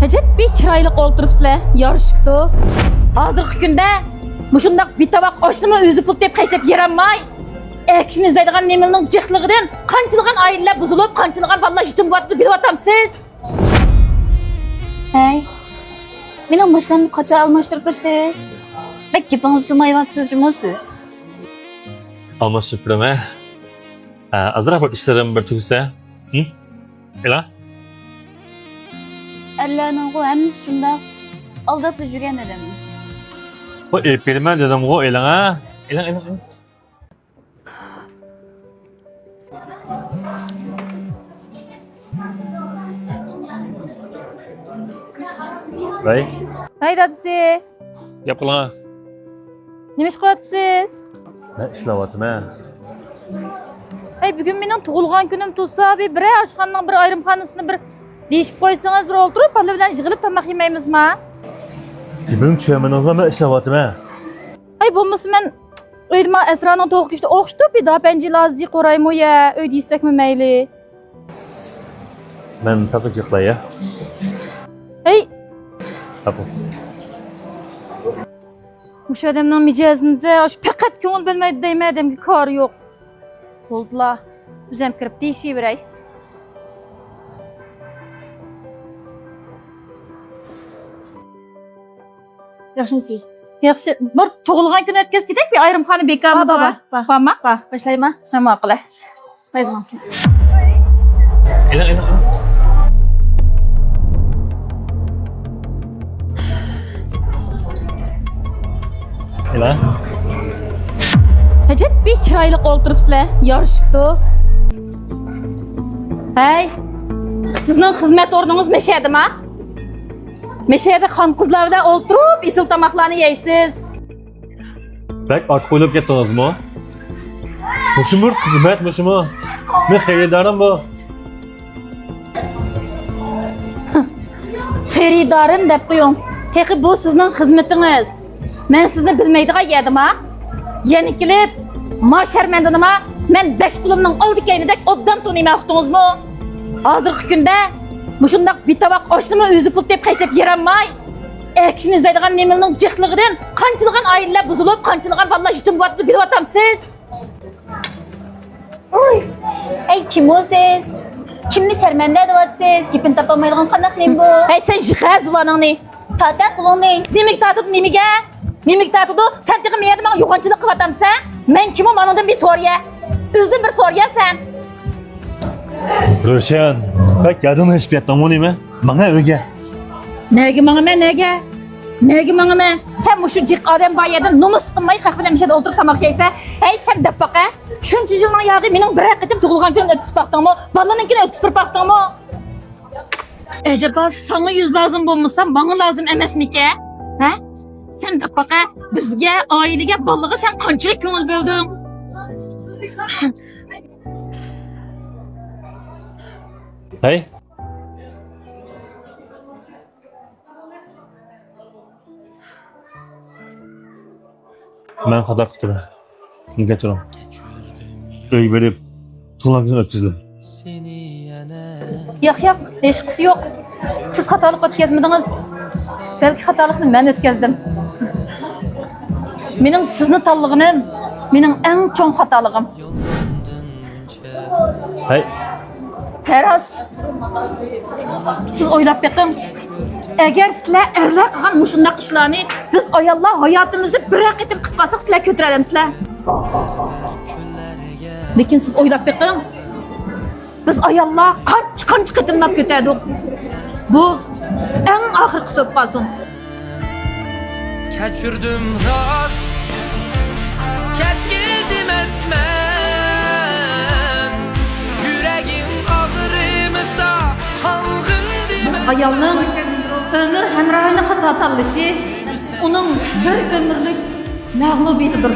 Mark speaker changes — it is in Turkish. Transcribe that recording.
Speaker 1: Acep bir chiroyli o'ltiribsizlar, yorishibdi. Hozirgi kunda mushundaq bir tabaq oshni o'zi pul deb qashlab yeramay, ekishni izlaydigan nemirning jihligidan qanchilgan oilalar buzilib, qanchilgan bolalar yetim bo'lyapti bilyapsiz.
Speaker 2: Hey, mening boshlarni qacha almashtirib tursiz. Bek gapingiz kelmayapsiz, jumasiz.
Speaker 3: Almashtirib turaman. Azroq bir ishlarim bir tugsa. Ela?
Speaker 2: Erlarning hammasi shundoq aldab yurgan edim.
Speaker 3: Bu epelman dedim o elanga. Elang. Bay,
Speaker 1: Hay dadisi,
Speaker 3: gap qiling.
Speaker 1: nima ish qilyapsiz?
Speaker 3: Men ishlayapman.
Speaker 1: Hey, bugun mening tug'ilgan kunim tursa, bir oshxonaning bir ayrimxonasini bir deyishib qo'ysangiz, bir o'ltirib, bola bilan yig'ilib tomoq yemaymizmi?
Speaker 3: Bugun tuyamaningizmi men ishlayapman.
Speaker 1: Hey, bo'lmasa men o'yirma Asraning to'q kishda o'qishdi, bir daha bence lazı qoraymo ya, öy deysakmi mayli.
Speaker 3: Men sabr qilay ya.
Speaker 1: Hey,
Speaker 3: Tapın.
Speaker 1: o'sha odamning mijozinize, o'sha faqat ko'ngil bilmaydi deyman, odamga kori yo'q. Bo'ldilar. O'zim kirib deyishaveray.
Speaker 2: Yaxshimisiz?
Speaker 1: Yaxshi, bir tug'ilgan kun o'tkazib ketak, bir ayrimxona bekamida bor. Bormi?
Speaker 2: Bor, boshlayman.
Speaker 1: Nima qilay?
Speaker 2: Bayzmansizlar.
Speaker 3: Elang. Ela?
Speaker 1: Acep bir chiroyli o'ltiribsizlar, yorishibdi. Hey, sizning xizmat o'rningiz meshadimi? Meshada xon qizlar bilan o'ltirib, isil tomoqlarni yeysiz.
Speaker 3: Bak ot qo'yib ketdingizmi? Mushumur xizmat mushumi. Men xaridorım bu.
Speaker 1: Xaridorim deb qo'ying. Teqi bu sizning xizmatingiz. Men sizni bilmaydigan yedim ha. Yana kelib, ma sharmanda nima? Men 5 pulimning oldigaynidek obdan tunayman uqdingizmi? Hozirgi kunda mushundaq bir tabaq oshni o'zi pul deb qashlab yeramay, ekishni izlaydigan nemirning jihligidan qanchilgan oilalar buzilib, qanchilgan bolalar yetim bo'lyapti bilyapsiz.
Speaker 2: Oy, ey kim o'siz? Kimni sharmanda edayapsiz? Gapini topolmaydigan qanaq nim bu?
Speaker 1: Hey sen jihaz ulaningni.
Speaker 2: Tata qulingni.
Speaker 1: Nimaga tatib nimaga? Nimaga tatib? Sen tegim yerda men yo'qonchilik qilyapsan? Men kimim anodan bir so'raya. O'zdan bir so'raya sen.
Speaker 3: Roshan, bak yadın hiç bir yattın onu mu? Bana öge.
Speaker 1: Nega menga men? Sen mushu jiq odam boyadan numus qilmay qahvada mishada o'tirib tomoq yeysa, hey sen deb baqa. Shuncha yilning yog'i mening bir qitim tug'ilgan kunim o'tkazib baqdingmi? Bolaningkini o'tkazib baqdingmi? Acaba sana yüz lazım bo'lmasa, bana lazım emasmiki? Ha? Sen deb baqa, bizga, oilaga, bolaga sen qanchalik ko'ngil bo'lding?
Speaker 3: Hey. Ben kadar kutlu. Geçiyorum. Öyle verip turlarını öpüzüm.
Speaker 1: Yo'q, hech qisi yo'q. Siz xatolik o'tkazmadingiz. Balki xatolikni men o'tkazdim. Mening sizni tanlig'inim, mening eng cho'ng xatoligim.
Speaker 3: Hey.
Speaker 1: Teras. Siz o'ylab beqing. Agar sizlar erlar qilgan mushundaq ishlarni biz ayollar hayotimizda bir qitim qilib qolsak, sizlar ko'tara olamsizlar. Lekin siz o'ylab beqing. Biz ayollar qancha qitimlab ko'tardik. Bu eng oxirgisi bo'lsin.
Speaker 4: Kaçırdım rast Ketgildim esmen Yüreğim ağrımsa Halgın dime
Speaker 1: Ayolning ömür hemrahini qata tanlashi uning bir ömürlük mag'lubiyatidir.